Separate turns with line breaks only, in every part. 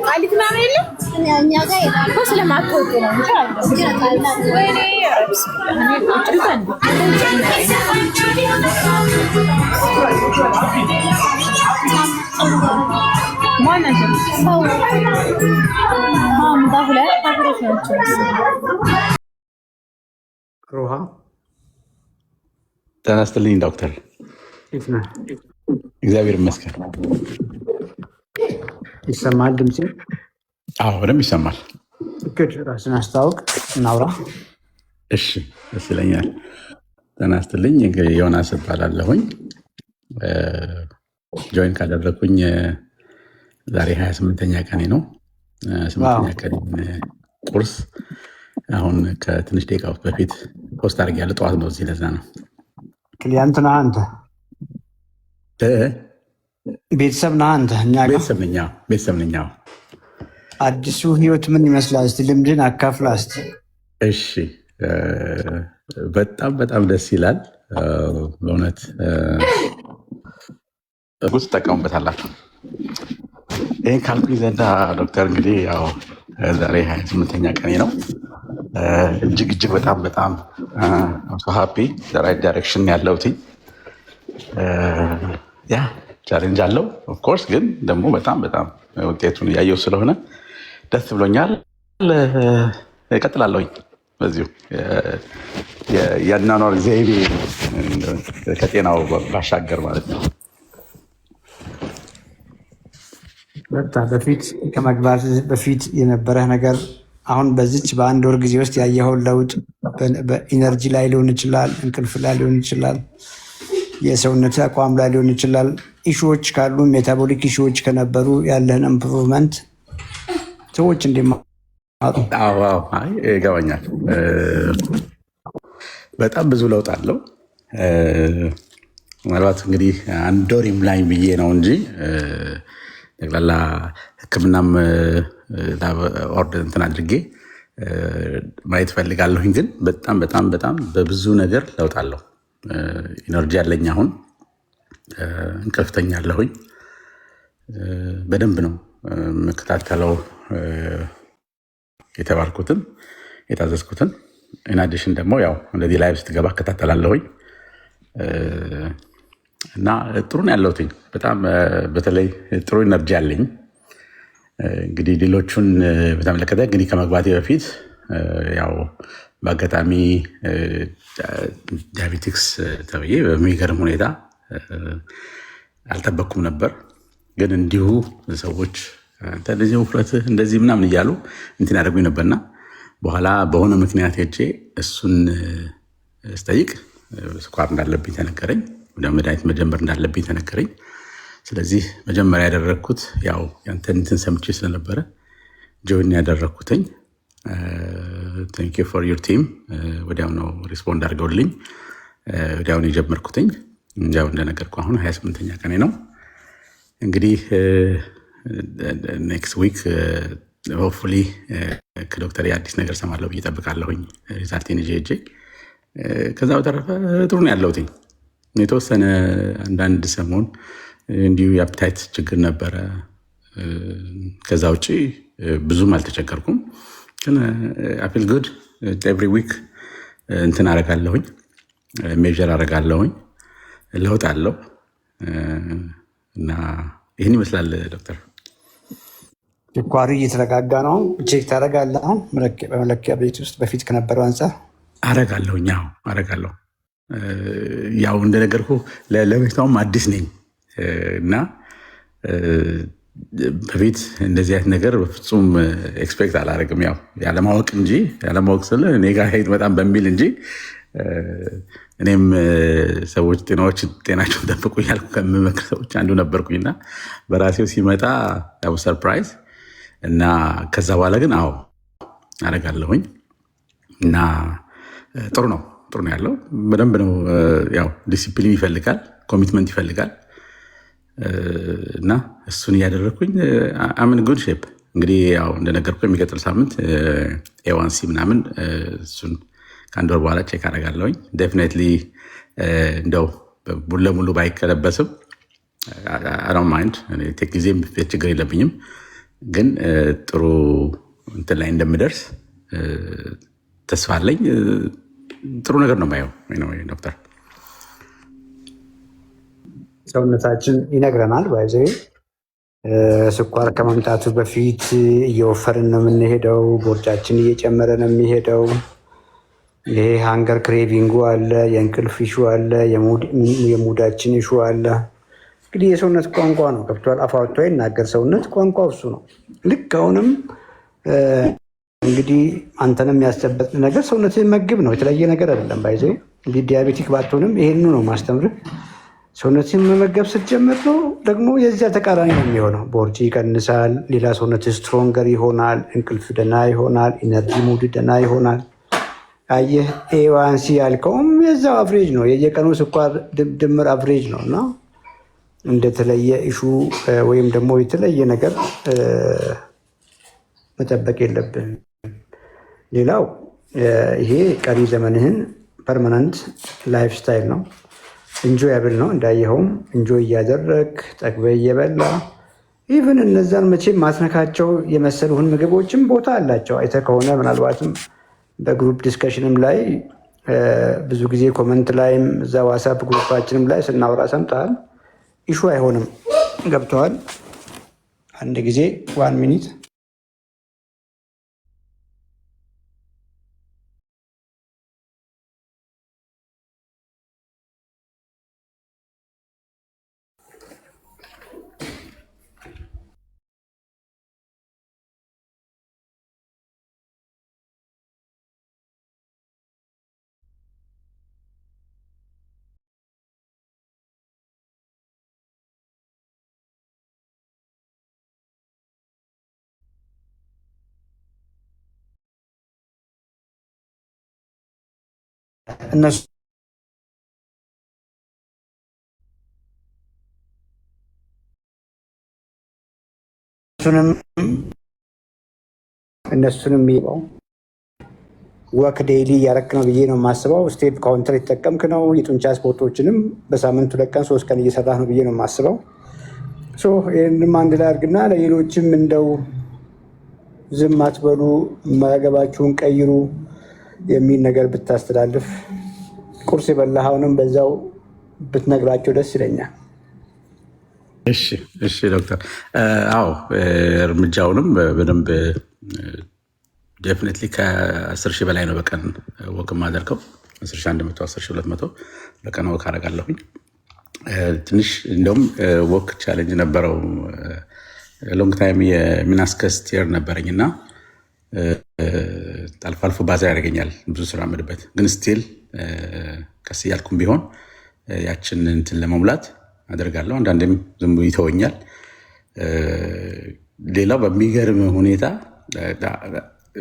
ቃሊት ምናምን የለም እኛ ጋር እኮ ስለማትወጡ ነው እንጂ አለ። ወይኔ
ሮሃ
ጤና ይስጥልኝ ዶክተር። እግዚአብሔር ይመስገን።
ይሰማል ድምጼ?
አዎ በደምብ ይሰማል።
ራስን አስታውቅ እናውራ።
እሺ ደስ ይለኛል። ጤና ይስጥልኝ። እንግዲህ ዮናስ እባላለሁኝ። ጆይን ካደረኩኝ ዛሬ 28ኛ ቀኔ ነው። 8ኛ ቀን ቁርስ አሁን ከትንሽ ደቂቃዎች በፊት ፖስት አድርጌያለሁ። ጠዋት ነው እዚህ፣ ለዛ ነው።
ክሊያንት ነህ አንተ? ቤተሰብ ነህ አንተ? እኛ ጋር
ቤተሰብ ነኝ።
አዲሱ ህይወት ምን ይመስላል? እስኪ ልምድን አካፍላ እስኪ።
እሺ በጣም በጣም ደስ ይላል በእውነት። ብዙ ትጠቀሙበታላችሁ። ይህን ካልኩኝ ዘንዳ ዶክተር እንግዲህ ያው ዛሬ 28ኛ ቀኔ ነው። እጅግ በጣም በጣም ሀፒ ራይት ዳይሬክሽን ያለሁት። ያ ቻሌንጅ አለው ኦፍኮርስ፣ ግን ደግሞ በጣም በጣም ውጤቱን እያየሁ ስለሆነ ደስ ብሎኛል። እቀጥላለሁኝ በዚሁ የአኗኗር ዘይቤ ከጤናው ባሻገር ማለት ነው።
በፊት ከመግባት በፊት የነበረህ ነገር አሁን በዚች በአንድ ወር ጊዜ ውስጥ ያየኸውን ለውጥ በኢነርጂ ላይ ሊሆን ይችላል፣ እንቅልፍ ላይ ሊሆን ይችላል፣ የሰውነት አቋም ላይ ሊሆን ይችላል። ኢሹዎች ካሉ ሜታቦሊክ ኢሹዎች ከነበሩ ያለህን ኢምፕሩቭመንት ሰዎች እንዲማሩ።
ይገባኛል። በጣም ብዙ ለውጥ አለው። ምናልባት እንግዲህ አንድ ወር ይሙላኝ ብዬ ነው እንጂ ጠቅላላ ሕክምናም ኦርደር እንትን አድርጌ ማየት ፈልጋለሁኝ። ግን በጣም በጣም በጣም በብዙ ነገር ለውጥ አለው። ኢነርጂ ያለኝ አሁን፣ እንቅልፍተኛ አለሁኝ። በደንብ ነው የምከታተለው የተባልኩትን የታዘዝኩትን። ኢናዲሽን ደግሞ ያው እንደዚህ ላይቭ ስትገባ እከታተላለሁኝ እና ጥሩ ነው ያለሁትኝ። በጣም በተለይ ጥሩ ኢነርጂ አለኝ። እንግዲህ ሌሎቹን በተመለከተ እንግዲህ ከመግባቴ በፊት ያው በአጋጣሚ ዲያቤቲክስ ተብዬ በሚገርም ሁኔታ አልጠበቅኩም ነበር። ግን እንዲሁ ሰዎች እንደዚህ ውፍረትህ እንደዚህ ምናምን እያሉ እንትን ያደርጉኝ ነበርና በኋላ በሆነ ምክንያት ሄጄ እሱን ስጠይቅ ስኳር እንዳለብኝ ተነገረኝ። ወደ መድኃኒት መጀመር እንዳለብኝ ተነገረኝ። ስለዚህ መጀመሪያ ያደረግኩት ያው ያንተን እንትን ሰምቼ ስለነበረ ጆይን ያደረግኩትኝ። ቴንክ ዩ ፎር ዩር ቲም። ወዲያው ነው ሪስፖንድ አድርገውልኝ ወዲያው ነው የጀመርኩትኝ። ያው እንደነገርኩ አሁን 28ኛ ቀኔ ነው። እንግዲህ ኔክስት ዊክ ሆፕፉሊ ከዶክተር አዲስ ነገር ሰማለሁ ብዬ እጠብቃለሁኝ፣ ሪዛልቴን ይዤ ሄጄ። ከዛ በተረፈ ጥሩ ነው ያለሁትኝ። የተወሰነ አንዳንድ ሰሞን እንዲሁ የአፕታይት ችግር ነበረ። ከዛ ውጭ ብዙም አልተቸገርኩም። ግን አይ ፊል ጉድ ኤቭሪ ዊክ እንትን አረጋለሁኝ፣ ሜዥር አረጋለሁኝ፣ ለውጥ አለው እና ይህን ይመስላል ዶክተር።
ስኳሩ እየተረጋጋ ነው። ቼክ ታደርጋለህ? አሁን በመለኪያ ቤት ውስጥ በፊት ከነበረው አንጻር
አረጋለሁኝ። ያው አረጋለሁ። ያው እንደነገርኩ ለበሽታውም አዲስ ነኝ እና በፊት እንደዚህ አይነት ነገር በፍጹም ኤክስፔክት አላደርግም። ያው ያለማወቅ እንጂ ያለማወቅ ስለ እኔ ጋር ሄድ በጣም በሚል እንጂ እኔም ሰዎች ጤናቸውን ጠብቁ እያልኩ ከምመክር ሰዎች አንዱ ነበርኩኝና በራሴው ሲመጣ ያው ሰርፕራይዝ እና ከዛ በኋላ ግን አዎ አደርጋለሁኝ እና ጥሩ ነው ያለው። በደንብ ነው ያው ዲሲፕሊን ይፈልጋል፣ ኮሚትመንት ይፈልጋል እና እሱን እያደረግኩኝ አምን ጉድ ሼፕ። እንግዲህ ያው እንደነገርኩ የሚቀጥል ሳምንት ኤዋንሲ ምናምን እሱን ከአንድ ወር በኋላ ቼክ አደርጋለሁኝ። ዴፊኒትሊ እንደው ሙሉ ለሙሉ ባይከለበስም አይ ማይንድ ቴክ ጊዜም ችግር የለብኝም፣ ግን ጥሩ እንትን ላይ እንደምደርስ ተስፋ አለኝ። ጥሩ ነገር ነው የማየው ዶክተር።
ሰውነታችን ይነግረናል ባይዘ ስኳር ከመምጣቱ በፊት እየወፈርን ነው የምንሄደው፣ ቦርጫችን እየጨመረ ነው የሚሄደው። ይሄ ሃንገር ክሬቪንጉ አለ፣ የእንቅልፍ ኢሹ አለ፣ የሙዳችን ኢሹ አለ። እንግዲህ የሰውነት ቋንቋ ነው ገብቷል። አፋወጥቶ ይናገር ሰውነት ቋንቋ እሱ ነው። ልክ አሁንም እንግዲህ አንተንም ያስጨበጥ ነገር ሰውነትን መግብ ነው፣ የተለየ ነገር አይደለም። ባይዘ እንግዲህ ዲያቤቲክ ባትሆንም ይሄን ነው ማስተምርህ። ሰውነትን መመገብ ስትጀምር ነው ደግሞ የዚያ ተቃራኒ ነው የሚሆነው። ቦርጭ ይቀንሳል፣ ሌላ ሰውነት ስትሮንገር ይሆናል፣ እንቅልፍ ደና ይሆናል፣ ኢነርጂ ሙድ ደና ይሆናል። አየህ ኤዋንሲ ያልከውም የዛው አቭሬጅ ነው፣ የየቀኑ ስኳር ድምር አቭሬጅ ነው እና እንደተለየ ኢሹ ወይም ደግሞ የተለየ ነገር መጠበቅ የለብን። ሌላው ይሄ ቀሪ ዘመንህን ፐርማነንት ላይፍ ስታይል ነው። ኢንጆያብል ነው እንዳየኸውም ኢንጆይ እያደረግ ጠግበህ እየበላ ኢቨን እነዛን መቼም ማስነካቸው የመሰሉህን ምግቦችም ቦታ አላቸው። አይተህ ከሆነ ምናልባትም በግሩፕ ዲስከሽንም ላይ ብዙ ጊዜ ኮመንት ላይም እዛ ዋትስአፕ ግሩፓችንም ላይ ስናወራ ሰምተሃል። ኢሹ አይሆንም። ገብተዋል። አንድ ጊዜ 1 ሚኒት እነሱንም ወክ ዴይሊ እያረክ ነው ብዬ ነው የማስበው። ስቴፕ ካውንተር የተጠቀምክ ነው። የጡንቻ ስፖርቶችንም በሳምንት 2 ቀን 3 ቀን እየሰራህ ነው ብዬ ነው የማስበው። ይህንም አንድ ላይ አድርግና ለሌሎችም እንደው ዝም አትበሉ፣ መገባችሁን ቀይሩ የሚል ነገር ብታስተላልፍ፣ ቁርስ የበላኸውንም በዛው ብትነግራቸው ደስ ይለኛል።
እሺ ዶክተር። አዎ እርምጃውንም በደንብ ዴፊኒትሊ ከ10 ሺህ በላይ ነው በቀን ወክ የማደርገው። 10,100 10,200 በቀን ወክ አደርጋለሁኝ። ትንሽ እንደውም ወክ ቻሌንጅ ነበረው። ሎንግ ታይም የሚናስከስ ቲር ነበረኝ እና አልፎ አልፎ ባዛ ያደርገኛል ብዙ ስራ ምድበት፣ ግን ስቲል ቀስ እያልኩም ቢሆን ያችን እንትን ለመሙላት አደርጋለሁ። አንዳንዴም ዝም ብሎ ይተወኛል። ሌላው በሚገርም ሁኔታ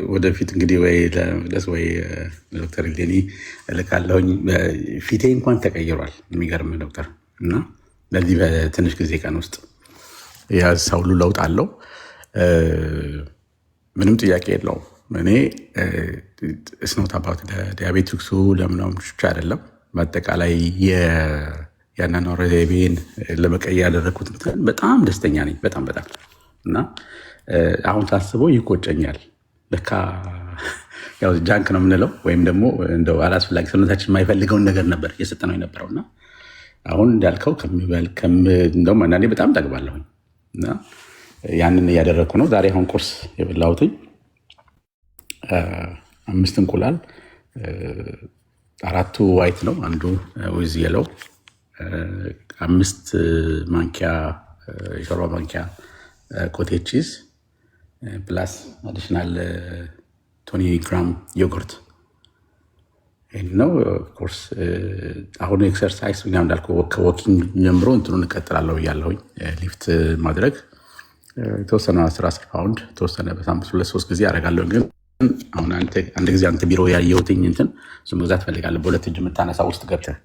ወደፊት እንግዲህ ወይ ለመቅደስ ወይ ዶክተር ሌኒ እልካለሁኝ፣ ፊቴ እንኳን ተቀይሯል። የሚገርም ዶክተር እና በዚህ በትንሽ ጊዜ ቀን ውስጥ ሰው ሁሉ ለውጥ አለው። ምንም ጥያቄ የለውም። እኔ እስኖት አባት ለዲያቤቲክሱ ለምናምን ብቻ አይደለም፣ በአጠቃላይ የአኗኗር ዘይቤን ለመቀየር ያደረግኩት በጣም ደስተኛ ነኝ። በጣም እና አሁን ሳስበው ይቆጨኛል። ለካ ያው ጃንክ ነው የምንለው ወይም ደግሞ እንደው አላስፈላጊ ሰውነታችን የማይፈልገውን ነገር ነበር እየሰጠነው የነበረውና አሁን እንዳልከው እንደውም አንዳንዴ በጣም ጠግባለሁኝ እና ያንን እያደረግኩ ነው። ዛሬ አሁን ቁርስ የበላሁትኝ 5 እንቁላል፣ 4ቱ ዋይት ነው፣ አንዱ ዊዝ የለው፣ 5 ማንኪያ የሾርባ ማንኪያ ኮቴጅ ቺዝ ፕላስ አዲሽናል 20 ግራም ዮጉርት። ይህ ነው ኦፍኮርስ። አሁን ኤክሰርሳይዝ እንዳልኩ ከወኪንግ ጀምሮ እንትኑን እቀጥላለሁ ብያለሁኝ። ሊፍት ማድረግ የተወሰነ 10 ፓውንድ የተወሰነ በሳምንት 2-3 ጊዜ አደርጋለሁ። ግን አሁን አንድ ጊዜ አንተ ቢሮ ያየሁትኝ እንትን እሱ መግዛት ፈልጋለሁ። በሁለት እጅ የምታነሳ ውስጥ ገብተህ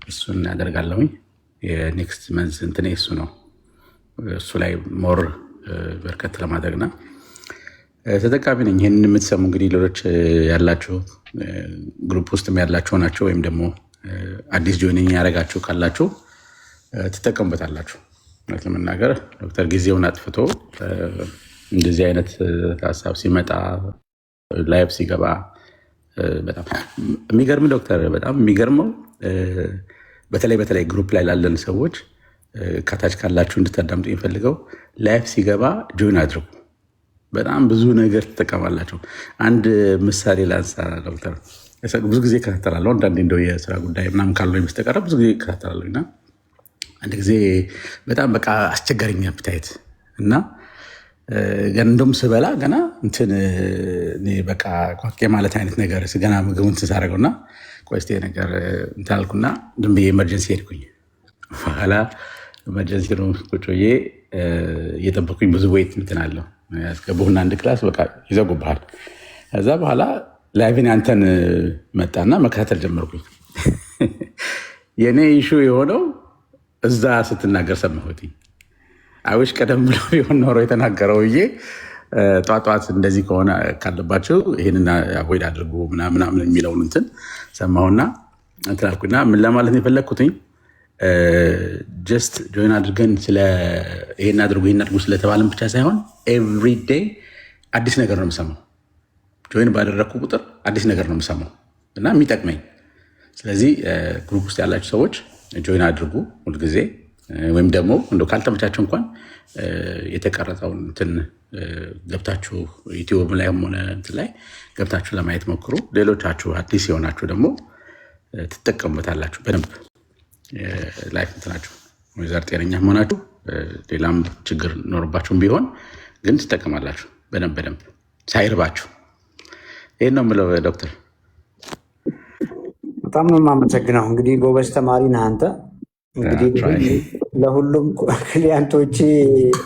እሱን ያደርጋለሁኝ። የኔክስት መንዝ እንትን እሱ ነው። እሱ ላይ ሞር በርከት ለማድረግና ተጠቃሚ ነኝ። ይህንን የምትሰሙ እንግዲህ ሌሎች ያላችሁ ግሩፕ ውስጥም ያላችሁ ናቸው ወይም ደግሞ አዲስ ጆይኒንግ ያደረጋችሁ ካላችሁ ትጠቀሙበታላችሁ። እውነት ለመናገር ዶክተር ጊዜውን አጥፍቶ እንደዚህ አይነት ሀሳብ ሲመጣ ላይቭ ሲገባ በጣም የሚገርም ዶክተር፣ በጣም የሚገርመው በተለይ ግሩፕ ላይ ላለን ሰዎች ከታች ካላችሁ እንድታዳምጡ የሚፈልገው ላይቭ ሲገባ ጆይን አድርጉ። በጣም ብዙ ነገር ትጠቀማላችሁ። አንድ ምሳሌ ላንሳ ዶክተር። ብዙ ጊዜ እከታተላለሁ፣ አንዳንዴ እንደው የስራ ጉዳይ ምናምን ካልሆነ በስተቀር ብዙ ጊዜ እከታተላለሁ እና አንድ ጊዜ በጣም በቃ አስቸጋሪኝ አፕታይት እና እንደውም ስበላ ገና እንትን በቃ ቋቄ ማለት አይነት ነገር ገና ምግቡን ስሳደርገው እና ቆይ እስኪ ነገር እንትን አልኩና ዝም ብዬ ኤመርጀንሲ ሄድኩኝ። በኋላ ኤመርጀንሲ ቁጭ ብዬ እየጠበኩኝ ብዙ ወይት እንትን አለው ያስገቡህና አንድ ክላስ በቃ ይዘጉብሃል። ከዛ በኋላ ላይቭን አንተን መጣና መከታተል ጀመርኩኝ። የእኔ ኢሹ የሆነው እዛ ስትናገር ሰማሁት። አዊሽ ቀደም ብሎ ቢሆን ኖሮ የተናገረው ብዬ ጧጧት እንደዚህ ከሆነ ካለባቸው ይህንን አቮይድ አድርጉ ምናምን የሚለውን እንትን ሰማሁና እንትን አልኩና ምን ለማለት ነው የፈለግኩትኝ ጀስት ጆይን አድርገን ይሄን አድርጉ ስለተባለን ብቻ ሳይሆን ኤቭሪ ዴይ አዲስ ነገር ነው የምሰማው። ጆይን ባደረግኩ ቁጥር አዲስ ነገር ነው የምሰማው እና የሚጠቅመኝ። ስለዚህ ግሩፕ ውስጥ ያላችሁ ሰዎች ጆይን አድርጉ ሁልጊዜ፣ ወይም ደግሞ እንደው ካልተመቻቸው እንኳን የተቀረጸውን እንትን ገብታችሁ ዩቲዩብ ላይ ሆነ እንትን ላይ ገብታችሁ ለማየት ሞክሩ። ሌሎቻችሁ አዲስ የሆናችሁ ደግሞ ትጠቀሙበታላችሁ በደንብ ላይፍ እንትናችሁ ወይዘር ጤነኛ መሆናችሁ ሌላም ችግር ኖርባችሁም ቢሆን ግን ትጠቀማላችሁ በደንብ ሳይርባችሁ። ይህን ነው የምለው ዶክተር።
በጣም ነው የማመሰግነው። እንግዲህ ጎበዝ ተማሪ ነህ አንተ። እንግዲህ ለሁሉም ክሊያንቶቼ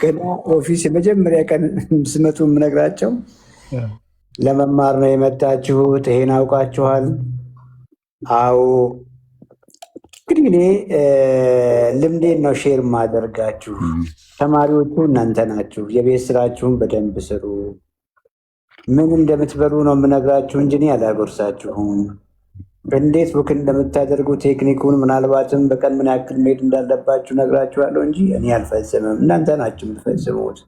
ገና ኦፊስ የመጀመሪያ ቀን ስመጡ የምነግራቸው ለመማር ነው የመጣችሁት፣ ይሄን አውቃችኋል? አዎ። እንግዲህ እኔ ልምዴን ነው ሼር ማደርጋችሁ። ተማሪዎቹ እናንተ ናችሁ። የቤት ስራችሁን በደንብ ስሩ። ምን እንደምትበሉ ነው የምነግራችሁ እንጂ እኔ አላጎርሳችሁም። እንዴት ቡክ እንደምታደርጉ ቴክኒኩን ምናልባትም በቀን ምን ያክል መሄድ እንዳለባችሁ ነግራችኋለሁ እንጂ እኔ አልፈጽምም። እናንተ ናችሁ የምትፈጽሙት።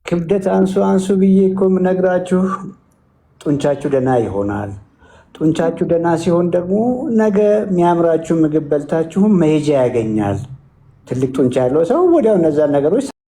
ክብደት አንሱ ብዬ እኮ የምነግራችሁ ጡንቻችሁ ደህና ይሆናል። ጡንቻችሁ ደህና ሲሆን ደግሞ ነገ የሚያምራችሁ ምግብ በልታችሁም መሄጃ ያገኛል። ትልቅ ጡንቻ ያለው ሰው ወዲያው እነዛን ነገሮች